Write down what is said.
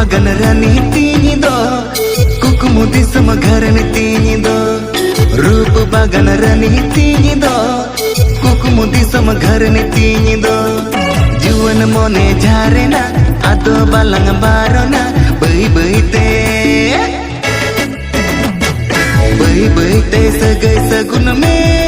bagan rani tingi do kukumu di sama gharani tingi do रूप bagan rani tingi do kukumu di sama gharani tingi do juan mone jare na ado balang barona bai bai te sagai sagun me